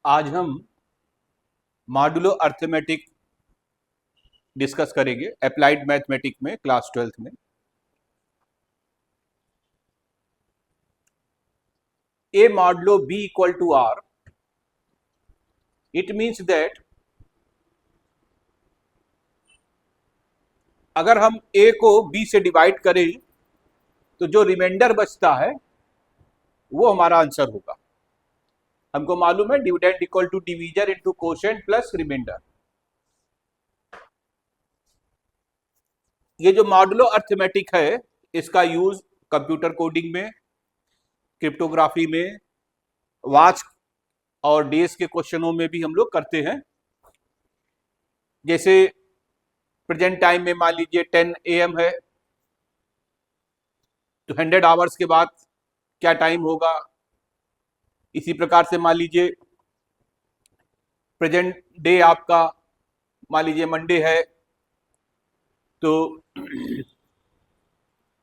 आज हम modulo arithmetic discuss करेंगे अप्लाइड मैथमेटिक में क्लास 12th में। A modulo B equal to R, it means that अगर हम A को B से डिवाइड करें तो जो रिमाइंडर बचता है वो हमारा आंसर होगा। हमको मालूम है dividend equal to division into quotient plus remainder. ये जो मॉडुलो अर्थमेटिक है इसका यूज कंप्यूटर कोडिंग में, क्रिप्टोग्राफी में, वॉच और डेज के क्वेश्चनों में भी हम लोग करते हैं। जैसे प्रेजेंट टाइम में मान लीजिए 10 AM है तो 100 आवर्स के बाद क्या टाइम होगा। इसी प्रकार से मान लीजिए प्रेजेंट डे आपका मान लीजिए मंडे है तो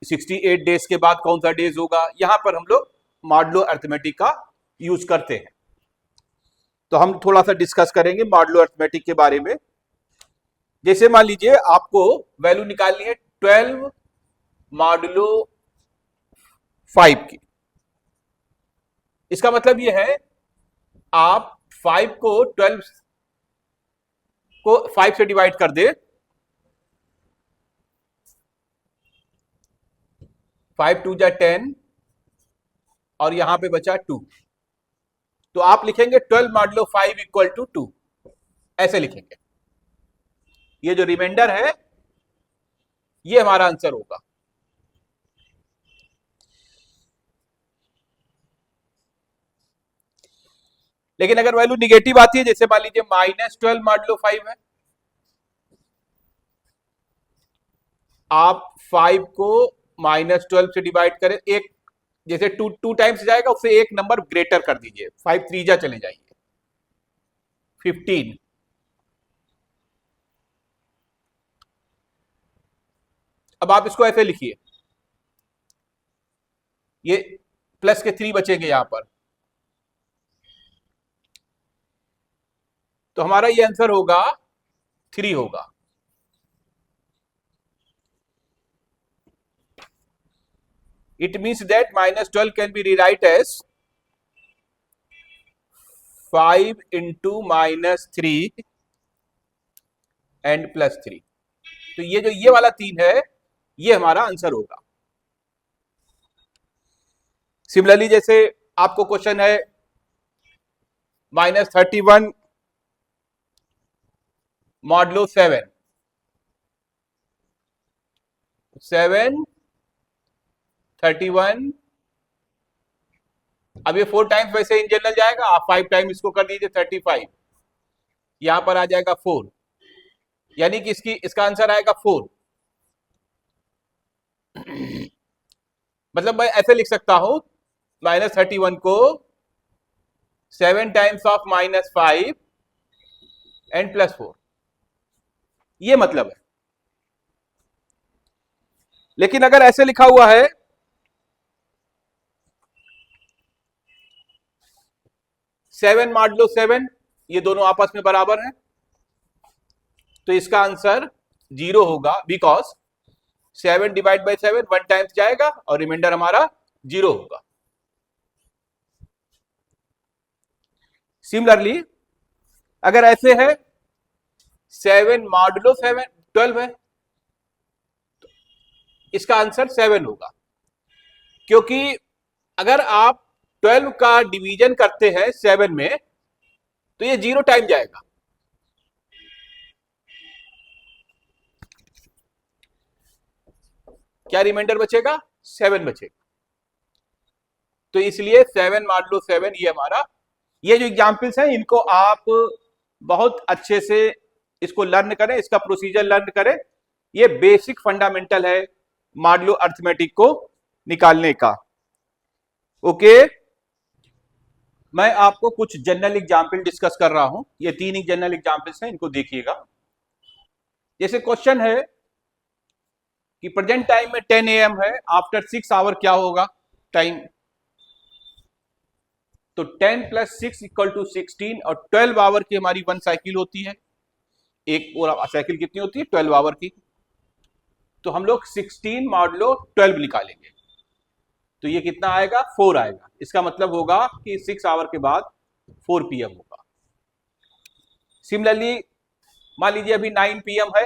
68 डेज के बाद कौन सा डेज होगा। यहां पर हम लोग मॉडुलो अर्थमेटिक का यूज करते हैं। तो हम थोड़ा सा डिस्कस करेंगे मॉडुलो अर्थमेटिक के बारे में। जैसे मान लीजिए आपको वैल्यू निकालनी है 12 मॉडुलो 5 की। इसका मतलब यह है आप 5 को 12 को 5 से डिवाइड कर दे, 5 2 जा 10 और यहां पे बचा 2, तो आप लिखेंगे 12 मॉडुलो 5 इक्वल टू 2, ऐसे लिखेंगे। ये जो रिमाइंडर है ये हमारा आंसर होगा। लेकिन अगर वैल्यू निगेटिव आती है, जैसे मान लीजिए -12 मॉडुलो 5 है, आप 5 को -12 से डिवाइड करें, एक जैसे 2 टाइम्स जाएगा उससे एक नंबर ग्रेटर कर दीजिए, 5 3 जा चले जाइए 15। अब आप इसको ऐसे लिखिए, ये प्लस के 3 बचेंगे यहां पर, तो हमारा ये आंसर होगा 3 होगा। It means that -12 can be rewrite as 5 into -3 and +3। तो ये जो ये वाला 3 है ये हमारा आंसर होगा। सिमिलरली जैसे आपको क्वेश्चन है -31 मॉडुलो 7 31। अब ये 4 टाइम्स वैसे इन जनरल जाएगा, आप 5 टाइम इसको कर दीजिए 35, यहां पर आ जाएगा 4, यानी कि इसका आंसर आएगा 4। मतलब मैं ऐसे लिख सकता हूं -31 को 7 टाइम्स ऑफ -5 एंड +4, ये मतलब है। लेकिन अगर ऐसे लिखा हुआ है 7 मॉडुलो 7, ये दोनों आपस में बराबर हैं, तो इसका आंसर 0 होगा, बिकॉज 7 डिवाइड बाई 7 1 टाइम्स जाएगा और रिमाइंडर हमारा 0 होगा। सिमिलरली अगर ऐसे है 7 मॉडुलो 7 12 है, तो इसका आंसर 7 होगा, क्योंकि अगर आप 12 का डिवीजन करते हैं 7 में तो ये 0 टाइम जाएगा। क्या रिमाइंडर बचेगा? 7 बचेगा। तो इसलिए 7 मॉडुलो 7 ये हमारा, ये जो एग्जाम्पल्स हैं इनको आप बहुत अच्छे से इसको लर्न करें, इसका प्रोसीजर लर्न करें। ये बेसिक फंडामेंटल है मॉडुलो अर्थमेटिक को निकालने का। ओके, मैं आपको कुछ जनरल एग्जाम्पल डिस्कस कर रहा हूं। ये 3 जनरल एग्जाम्पल्स हैं, इनको देखिएगा। जैसे क्वेश्चन है कि प्रेजेंट टाइम में 10 AM है, आफ्टर 6 आवर क्या होगा टाइम। तो 10 + 6 = 16 और 12 आवर की हमारी 1 साइकिल होती है। एक पूरा साइकिल कितनी होती है? 12 आवर की। तो हम लोग 16 मॉडुलो 12 निकालेंगे, तो ये कितना आएगा? 4 आएगा। इसका मतलब होगा कि 6 आवर के बाद 4 PM होगा। सिमिलरली मान लीजिए अभी 9 PM है,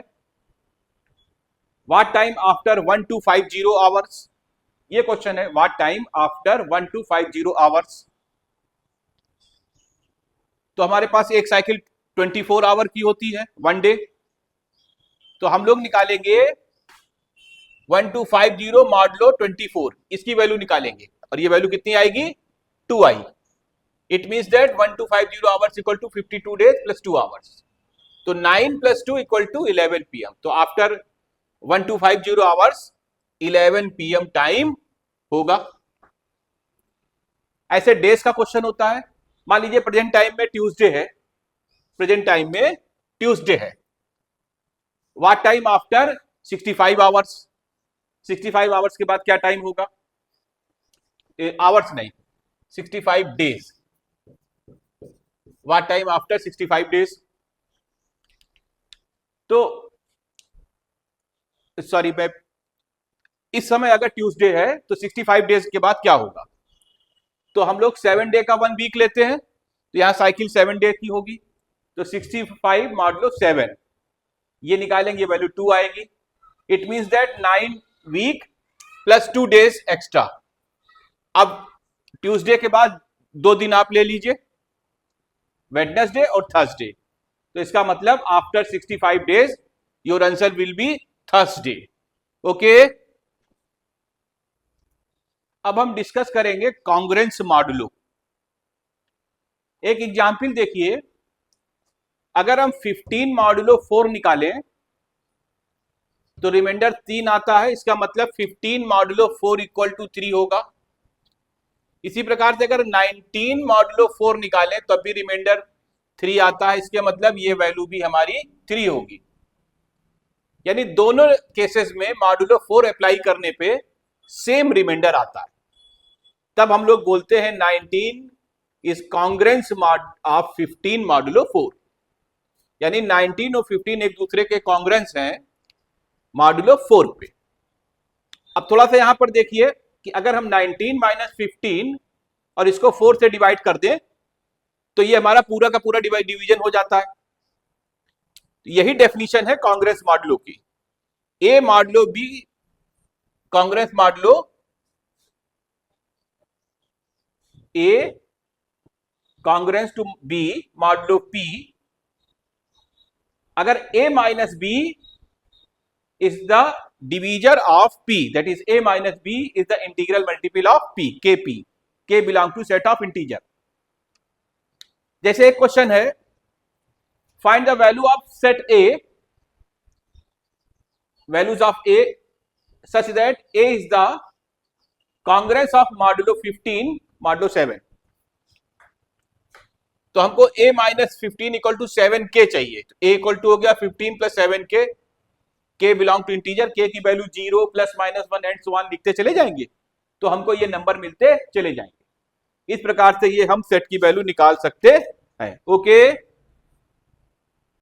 व्हाट टाइम आफ्टर 1250 आवर्स? ये क्वेश्चन है, व्हाट टाइम आफ्टर 1250 आवर्स? तो हमारे पास एक साइकिल 24 आवर की होती है, 1 डे। तो हम लोग निकालेंगे 1250 मॉडुलो 24, इसकी वैल्यू निकालेंगे और ये वैल्यू कितनी आएगी? 2 आई। It means that 1250 hours equal to 52 days plus 2 hours. तो 9 + 2 = 11 PM। तो आफ्टर 1250 आवर्स 11 PM टाइम होगा। ऐसे डेज का क्वेश्चन होता है। मान लीजिए प्रेजेंट टाइम में ट्यूसडे है, प्रेजेंट टाइम में ट्यूसडे है, what time after 65 hours? 65 hours के बाद क्या टाइम होगा? आवर्स नहीं, 65 days. What time after 65 days? तो सॉरी, मैं इस समय अगर ट्यूसडे है तो 65 डेज के बाद क्या होगा? तो हम लोग 7 डे का 1 वीक लेते हैं, तो यहां साइकिल 7 डे की होगी। तो 65 मॉडुलो 7 ये निकालेंगे, वैल्यू 2 आएगी। It means that 9 week plus 2 days extra. अब ट्यूसडे के बाद 2 दिन आप ले लीजिए, वेडनेसडे और थर्सडे। तो इसका मतलब after 65 days your answer will be Thursday. Okay, अब हम डिस्कस करेंगे कॉन्ग्रेंस मॉडुलो। एक एग्जाम्पल देखिए, अगर हम 15 मॉडुलो 4 निकालें तो रिमाइंडर 3 आता है, इसका मतलब 15 मॉडुलो 4 = 3 होगा। इसी प्रकार से अगर 19 मॉडुलो 4 निकालें तो अभी रिमाइंडर 3 आता है, इसके मतलब ये वैल्यू भी हमारी 3 होगी। यानी दोनों केसेस में मॉडुलो 4 अप्लाई करने पे सेम रिमाइंडर आता है। तब हम लोग बोलते हैं 19 इज कॉन्ग्रेंस ऑफ 15 मॉडुलो 4। यानी 19 और 15 एक दूसरे के कॉन्ग्रेंस हैं मॉडुलो 4 पे। अब थोड़ा सा यहां पर देखिए कि अगर हम 19 - 15 और इसको 4 से डिवाइड कर दें तो ये हमारा पूरा का पूरा डिवीजन हो जाता है। यही डेफिनेशन है कॉन्ग्रेंस मॉडुलो की। A modulo b congruence modulo a congruence to b modulo p. अगर a - b is the divisor of p, that is a - b is the integral multiple of p, kp, k belong to set of integer। जैसे एक question है, find the value of set a, values of a such that a is the congruence of modulo 15 modulo 7। तो हमको a - 15 = 7k चाहिए। तो a = हो गया 15 + 7k, k belong to integer, k की वैल्यू 0 +- 1 एंड सो ऑन लिखते चले जाएंगे, तो हमको ये नंबर मिलते चले जाएंगे। इस प्रकार से ये हम सेट की वैल्यू निकाल सकते हैं। ओके।